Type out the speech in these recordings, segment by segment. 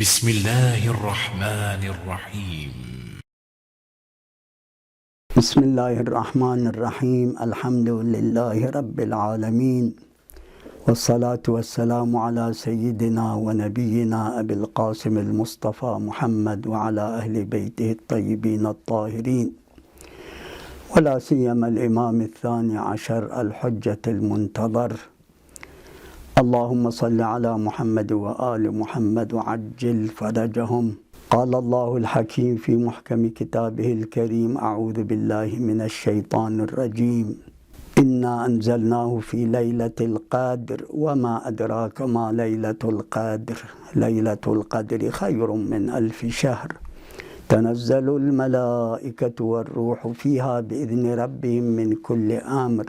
بسم الله الرحمن الرحيم. بسم الله الرحمن الرحيم. الحمد لله رب العالمين، والصلاة والسلام على سيدنا ونبينا أبي القاسم المصطفى محمد وعلى أهل بيته الطيبين الطاهرين، ولا سيما الإمام الثاني عشر الحجة المنتظر. اللهم صل على محمد وآل محمد وعجل فرجهم. قال الله الحكيم في محكم كتابه الكريم: أعوذ بالله من الشيطان الرجيم. إنا أنزلناه في ليلة القدر وما أدراك ما ليلة القدر. ليلة القدر خير من 1000 شهر. تنزل الملائكة والروح فيها بإذن ربهم من كل أمر.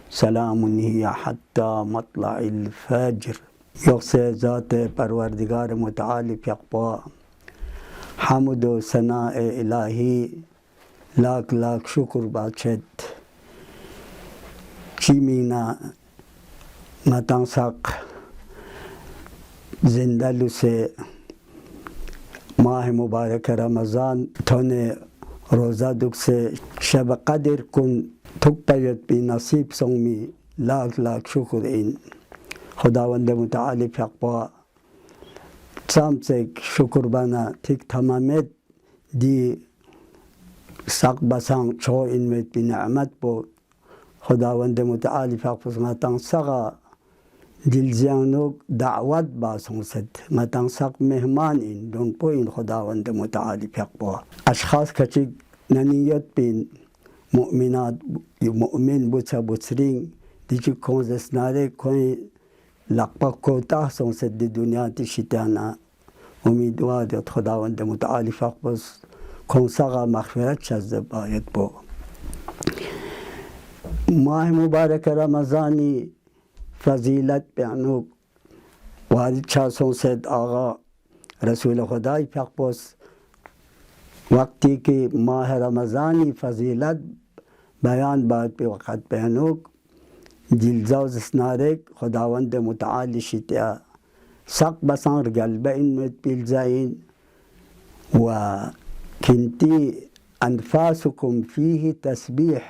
سلام هي حتى مطلع الفجر. یکسه ذات پروردگار متعال پیقبا، حمد و ثناء الهی لاک لاک شکر باشد. چیمینا نتانساق زندلو سے ماه مبارک رمضان تونه روزه دک سے شب قدر کن تک پیت بی نصیب سومی لاک لاک شکر این خداوند متعال پیقبا سامسک شکر بنا تک تمامت دی ساق بسان چو این مت بی نعمت بو خداوند متعال پیقبا متان ساقا دلزیانوک دعوت باسون ست متان ساق مهمان این دون پو این خداوند متعال پیقبا اشخاص کچک ننیت بین مؤمنات مؤمن بوچا بوچرین دیچی کنز اسناره کوئی لقبا کوتاه سون ست دی دنیا تی شیطانا امیدوارد خداوند متعال پیقبا کنساقا مغفرت شد باید بو. ماه مبارک رمضانی فضیلت بیانوک وارد چاسون سید آقا رسول خدای پیقباس وقتی که ماه رمضانی فضیلت بیان باید به وقت بیانوک دلزاز اسنارک خداوند متعال شیطا سق بسان قلبه این مت بیلزاین و کنتی انفاسکم فيه تسبیح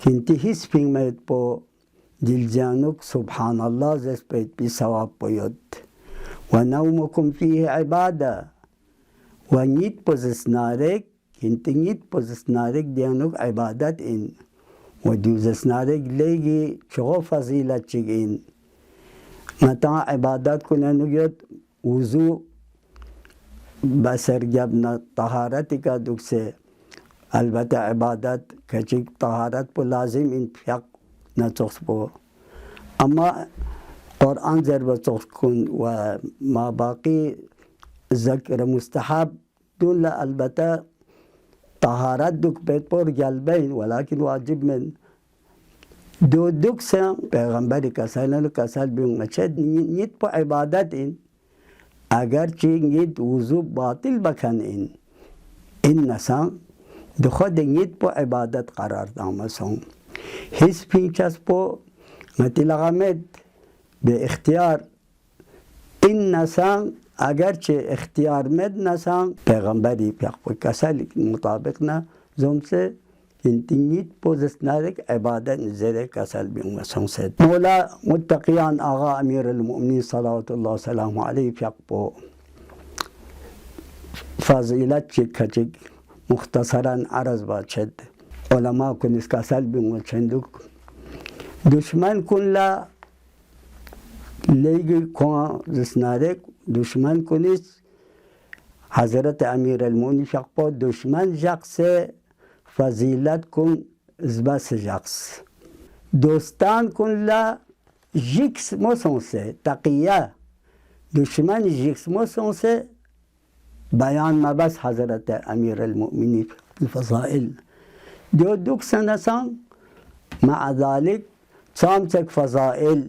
کنتی حس پینگ مت بو دلزانوک سبحان الله زس بیت بی ثواب بید و نومکم فيه عباده و نیت پوزسنارک کنتی نیت پوزسنارک دیانوک عبادت این و دیوزسنارک لیگی چغو فضیلت چگ این متا عبادت کننوگیت وضو بسر جبنا طهارتی کا دک سے البته عبادت کچک طهارت پو لازم این فیق نتوخ بو اما قرآن ضرب توخ کن و ما باقی ذکر مستحب دون البته طهارت دک بیت پر جلبین ولكن واجب من دو دک سے پیغمبر کسال بیون مچد نیت پو عبادت این اگرچه نیت وضو باطل بکن این نسان دو خود نیت پو عبادت قرار دامسون حس پینچس پو متلغمت به اختیار این نسان اگرچه اختیار مد نسان پیغمبری پیغمبر کسال مطابق نه زمسه انتینیت پوزسنارک عبادت نزده کسال بیون مسون سید مولا متقیان آقا امیر المؤمنین صلوات الله سلام علیه پیغمبر فضیلت چک کچک مختصرا عرض باشد علماء کنیس کسال بیون چندک دشمن کن لا لیگی کن زسنارک دشمن کنیس حضرت امیر المؤمنین پیغمبر دشمن شخص فضیلت کن زباس شخص دوستان کن لا جیکس موسون سے تقیه دشمن جیکس موسون سے بیان مبس حضرت امیر المؤمنین فضائل دو دک سنسان مع ذلك سامسك فضائل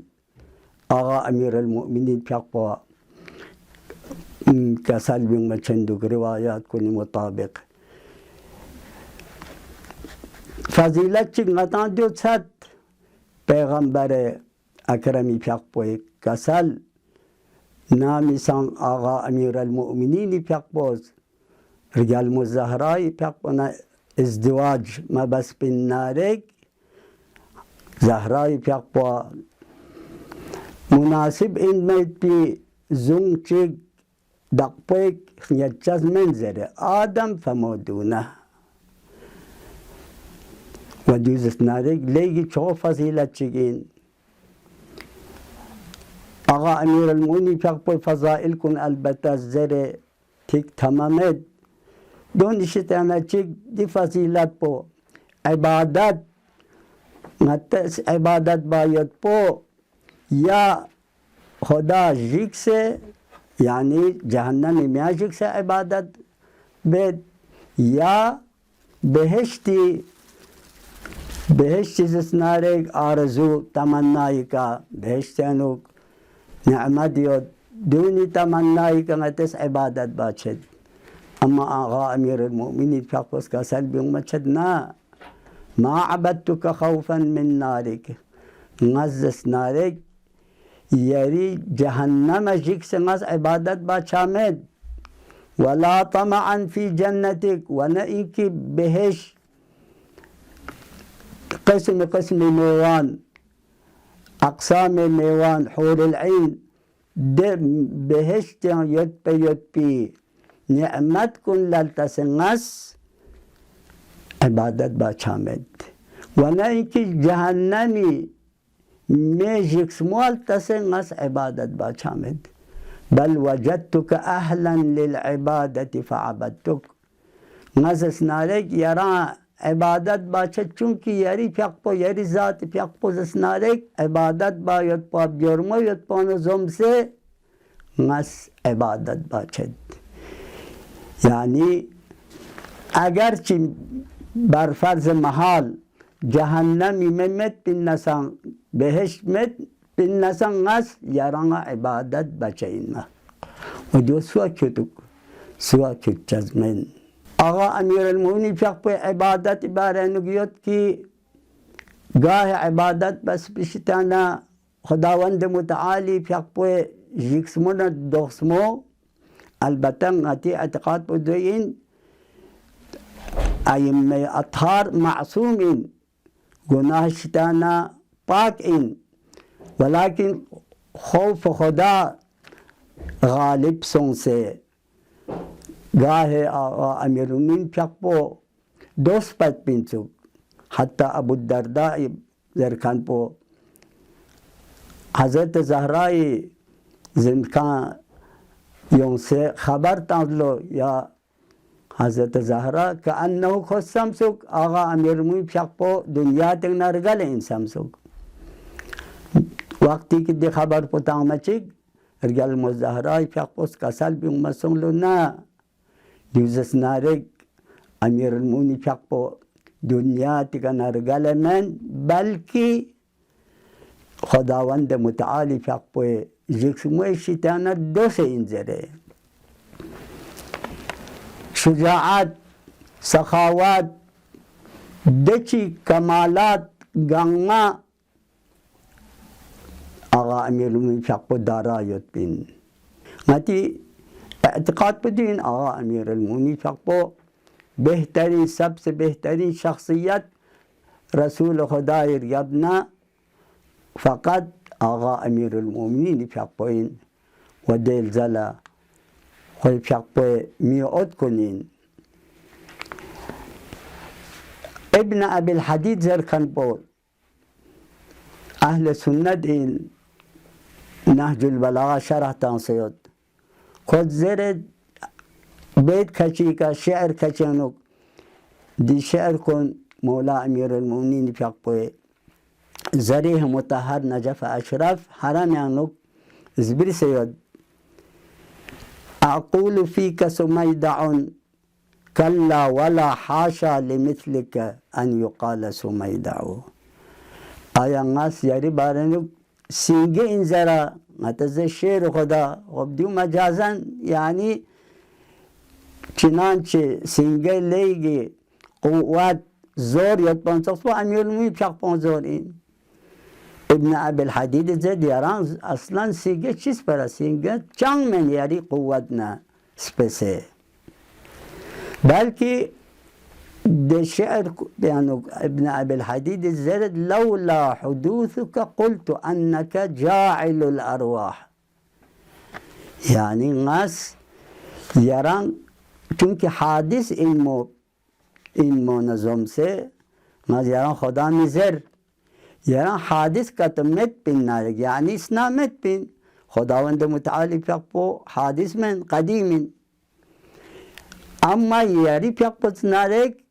آقا امیر المؤمنین پیغمبر کسال بیون مچندک روایات کنی مطابق فضیلت چک نتان دیو ست پیغمبر اکرمی پیغمبر کسال نامی سان آقا امیر المؤمنین پیق باز رجال مزهرای پیق بنا ازدواج ما بس بالنارك زهرای پیق با مناسب این مید بی زنچگ دقبک یجز منظره آدم فمودونه و دوزت نارك لیگی چو فضیلت چگین آقا امیر المؤمنین پیق با فضائل کن البته زره تک تمامد دون شتانا چک دی فضیلت پو عبادت نتس عبادت باید پو یا خدا جیک سے یعنی جهنم میا جیک سے عبادت بید یا بهشتی زسنارک آرزو تمنایی کا بهشتانو نعمت یود دونی تمنایی کا نتس عبادت باشد اما آقا امیر المؤمنین فقط کا سلبی مچدنا ما عبدتك خوفا من نارك نزس نارك يري جهنم جيكس نز عبادت باشامد ولا طمعا في جنتك ونئك بهش قسم ميوان أقسام ميوان حور العين بهشت يتبي نعمت كن للتسنس عبادت باشامد ونئك جهنمي ميجيك سمول تسنس عبادت باشامد بل وجدتك أهلا للعبادة فعبدتك نزس نارك يرى عبادت باشد چونكي يري فيقبو يري ذات فيقبو زس نارك عبادت با يتبا بجرمو يتبا نظم سے نس عبادت باشد يعني اگرچه بر فرض محال جهنمی ممت بین نسان بهشت مت بین نسان نس یارانگا عبادت بچین و دو سوا کت جزمین آقا امیر المؤمنین فقط به عبادت بارانو گیوت کی گاه عبادت بس بشتانا خداوند متعالی فقط به جیکسمون دخسمو البته غتی اعتقاد بدوین أئمة أطهار معصومين گناه شتانا پاکین ولكن خوف خدا غالب سون سے گاہ آقا امیر المؤمنین پو دوست پت پینچو حتی ابو الدرداء زرکان پو حضرت زہرائی زمکان یون سے خبر تانلو یا حضرت زهرا كأنه خود سمسوك آغا امیر المؤمنین پو دنیا تک نرگل این سمسوک وقتی که دی خبر پتانگمه چیک رجال مزهرای پوست کسل بی امسون لو نا دیوزس نارک امیر المؤمنین پو دنیا تک نرگل من بلکی خداوند متعالی پو جکسموی شیطانه دوست انزره شجاعت سخاوات دچی کمالات گنگا آقا امیر المؤمنین فقط دارایت بین نتی اعتقاد بدین آقا امیر المؤمنین فقط بهترین سب بهترین شخصیت رسول خدای ریابنا فقط آقا امیر المؤمنین فقط و دیل زلا خوی فقط میعود کنین ابن ابي الحديد زركن بول اهل سنت این نهج البلاغه شرح تانسيود خود زر بيت كشي کا شعر كشانو دي شعر كون مولا امير المؤمنين فقط زريه مطهر نجف اشرف حرام يعنوك زبر سيود اقول فيك سميدع كلا ولا حاشا لمثلك أن يقال سميدع آیا ناس یاری بارنو سینگه این زرا متزه شعر خدا وبدیو مجازن یعنی چنانچه سینگه لیگی قوت زور یاد پانسخت و امیر المؤمنین پشق پان زور این ابن ابی الحدید زد yaran aslan sige çiz para singe can men yari kuvvetna spese. Belki de şiir yani ibn ابي الحديد زد لولا حدوثك قلت انك جاعل الارواح. Yani nas yaran çünkü hadis ilmu nazım se nas yaran Khuda mizer yaran hadis katmet bin narik yani isnamet bin Khudavand Muta'ali pekpo hadis men kadimin ama yari pekpo narik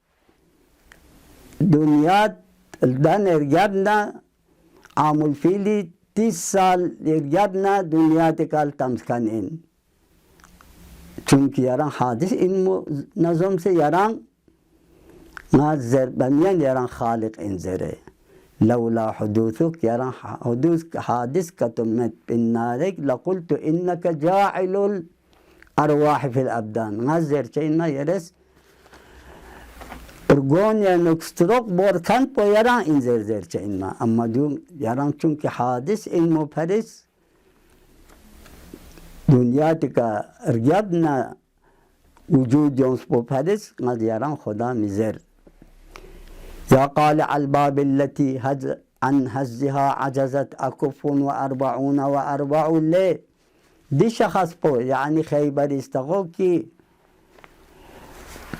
dünya dan ergabna amul fiili 30 साल ergabna dünya tekal tamskanin. Çünkü yaran hadis ilmu nazım se yaran nazzer bamiyan yaran halik inzere. لولا حدوثك yaran hudus hadis katumet bin narek laqultu innaka ja'ilul arwah fil abdan. Nazzer çeyna yeres Urgonya nukstrok borkan po yaran inzer zerçe inma. Ama diyorum yaran çünkü hadis ilmu paris dünya tika ergabna vücud yons po paris ngad yaran Khuda mizer. Ya qali al babilleti an hazziha acazat akufun ve arba'una ve arba'u le. Di şahs po yani Khaybar istagho ki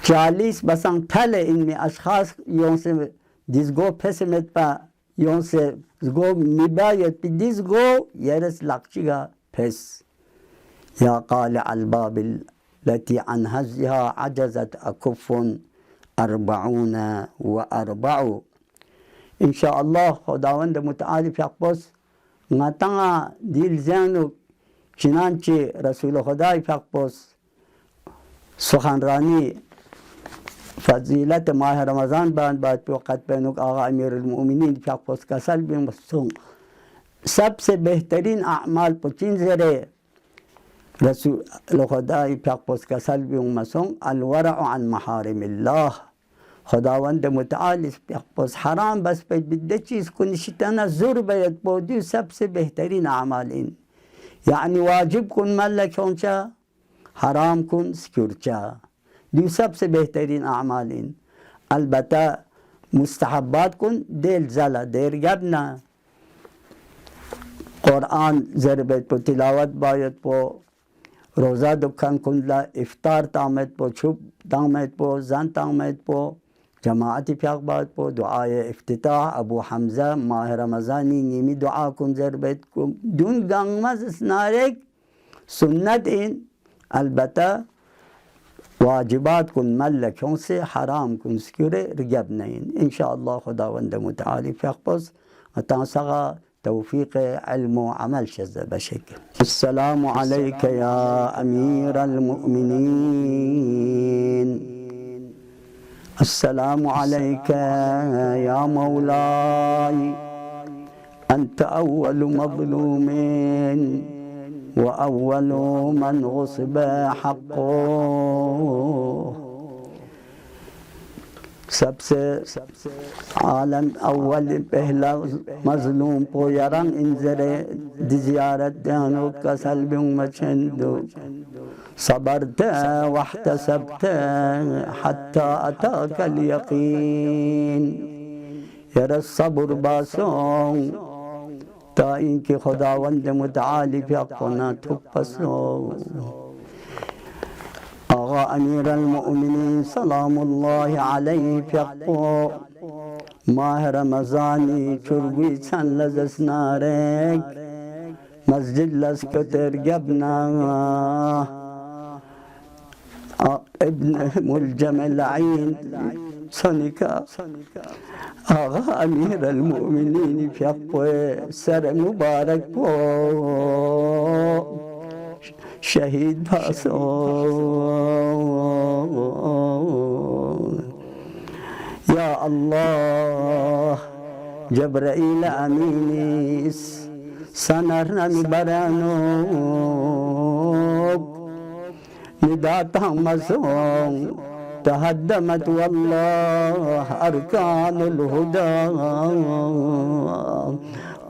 40 बसंग थले इनमें अशखास यों से जिसगो फैसमेट पा यों से जिसगो निबायत पी जिसगो यरस लक्ष्यगा फैस या قال البابل التي عن هزها عجزت أكف 40 و40 إن شاء الله خداوند متعالي في أقبس نتانا ديل زانو چنانچه رسول خدای في أقبس سخنرانی فضیلت ماه رمضان بعد وقت بینک آقا امیر المؤمنین فقط کسل بمسون सबसे बेहतरीन अमाल पुचिन जरे रसूल खुदाई फक़स का सल्बी मसों अलवरा अन महारिमिल्लाह खुदावंद मुतालिस फक़स हराम बस पे बिद्दे चीज़ को निशिताना ज़ुर बैत बोदी सबसे बेहतरीन अमाल इन यानी वाजिब कुन मल्लक होंचा हराम कुन सिक्योरचा दी सबसे बेहतरीन अमाल इन अलबत्ता मुस्तहब्बात कुन देल ज़ला देर गबना कुरान ज़रबत पो तिलावत बायत पो रोज़ा दुखान कुंडला इफ्तार तामत पो छुप तामत पो जान तामत पो जमाअती फ़ियाक़बात पो दुआए इफ्तिताह अबू हमज़ा माह रमज़ानी नीमी दुआ कुन ज़रबत को दुन गंगमज़ स्नारेक सुन्नत इन अलबत्ता वाजिबात कुन मल्लकों से हराम कुन सिक्योरे रिगब नहीं इंशाअल्लाह खुदावंद मुतआली फ़ियाक़बस अतासगा توفيق علم وعمل شذ بشك. السلام عليك يا أمير المؤمنين السلام عليك يا مولاي أنت أول مظلوم وأول من غصب حقه सबसे आलम अव्वल पहला मजलूम को यरंग इंजरे दिजियारत देनो कसल बिंग मचंदो صبرت واحتسبت حتى أتاك اليقين يرى الصبر باسون تا إنك خداوند متعالي في حقنا تبسون آغا امیر المؤمنین سلام الله علیه فقو ماه رمضانی چرگوی چند لزس نارک مسجد لسکتر گبنا ابن ملجم العین سنکا آغا امیر المؤمنین فقو سر مبارک پو شهید باسو يا الله جبرائيل أمينيس سنرنا مبرانوك نداتا مسون تهدمت والله أركان الهدى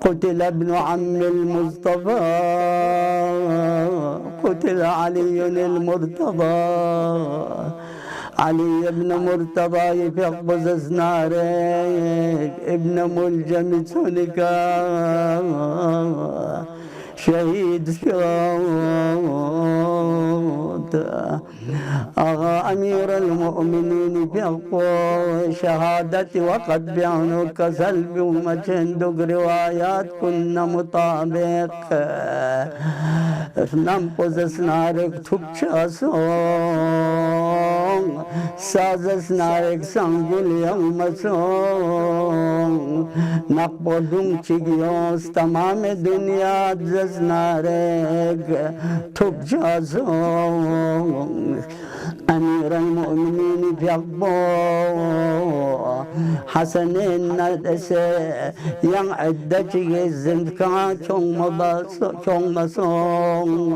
قتل ابن عم المصطفى قتل علي المرتضى علي ابن مرتضى يفق بزز نارك ابن ملجم سنكا شهيد شهود أغا أمير المؤمنين بيقو شهادتي وقد بيعنوك سلبي ومشندق روايات كنا مطابق نمقز سنارك تبشاسون ساز سنارك سنجل يوم سون نقبضون چگیوز تمام دنیا جز نارك تبشاسون أمير المؤمنين في أقبو حسنين ندسة yang عدتي زندكا چون مسون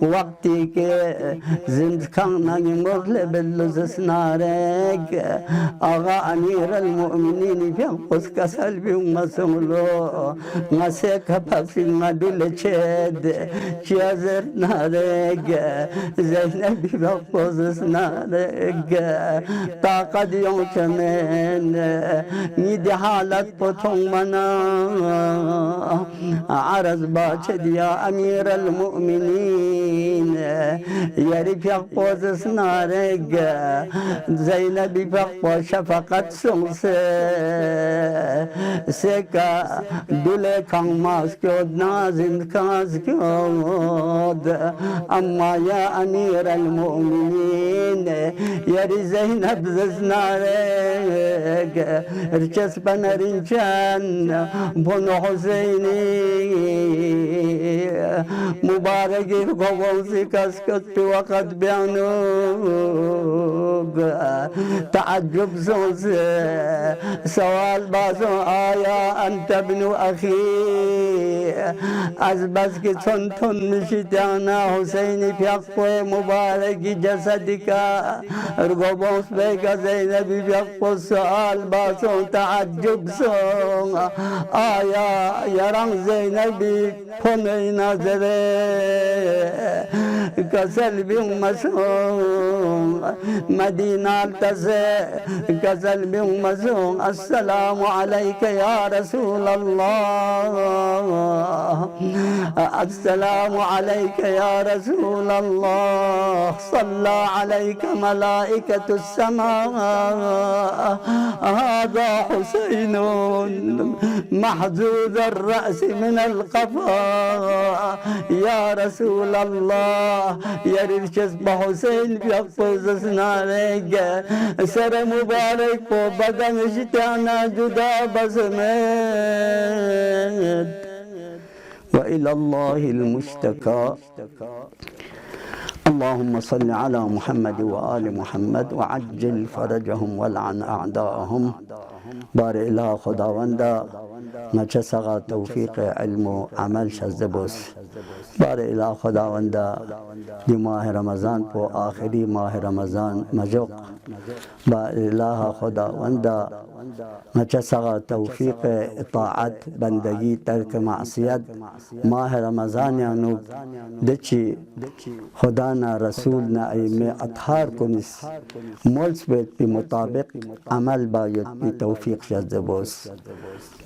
وقتی که زندکان نمرل بلوزس نارك آغا أمير المؤمنين في أقبوس كسل بيوم مسولو مسيك بفي مدول چد چيازر نارك زينب في أقبوس نارك طاقت يوم كمين نيدي حالت بطن منا عرض باشد يا أمير المؤمنين يريف يقوز نارك زينب يقوى شفقت سنس سيكا دولي كان ماسكود نازن كاسكود أما يا أمير المؤمنين يري زينب زنارك رجس بنرنجان بنو حسيني مبارك قوانسي كاسكت وقد بيانوك تعجب سوس سوال باسو آيا أنت ابن أخي أزبسك تنتن مشتانا حسيني في أقوى مبارك جسدك رقبوس بيك زينب في أقوى سؤال باسو تعجب سون آيا يران زينب فني نظره كسل بمسون مدينة تزه كسل بمسون السلام عليك يا رسول الله السلام عليك يا رسول الله صلى عليك ملائكة السماء هذا حسين محزوز الرأس من القفا يا رسول الله يرشس بحسين بيقفز سنارك سر مبارك وبدن شتانا جدا بزمت وإلى الله المشتكى اللهم صل على محمد وآل محمد وعجل فرجهم والعن أعداءهم بار إله خداوندا نچه سغا توفیق علم و عمل شزدبوس بار إله خداوندا دی ماه رمضان پو آخری ماه رمضان مجوق بار إله خداوندا نچه سغا توفیق اطاعت بندگی ترک معصیت ماه رمضان یعنو دچی خدانا رسولنا ایمه اطهار کنیس مولس بیت بی مطابق عمل باید بی توفیق شزدبوس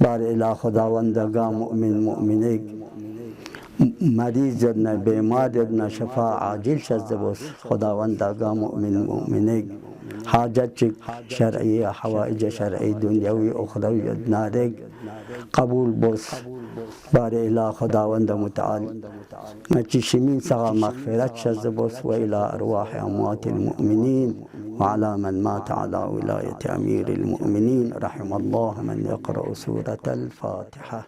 بار إله خداوندگا مؤمن مؤمنیک مریض جدنا بیمار جدنا شفا عاجل شزدبوس خداوندگا مؤمن مؤمنیک حاجت شرعی حوائج شرعی دنیاوی اخروی جدنارک قبول بوس بار إله خداوند متعال نچی شمین سغا مغفرت شزدبوس وإلى أرواح أموات المؤمنين وعلى من مات على ولاية أمير المؤمنين رحم الله من يقرأ سورة الفاتحة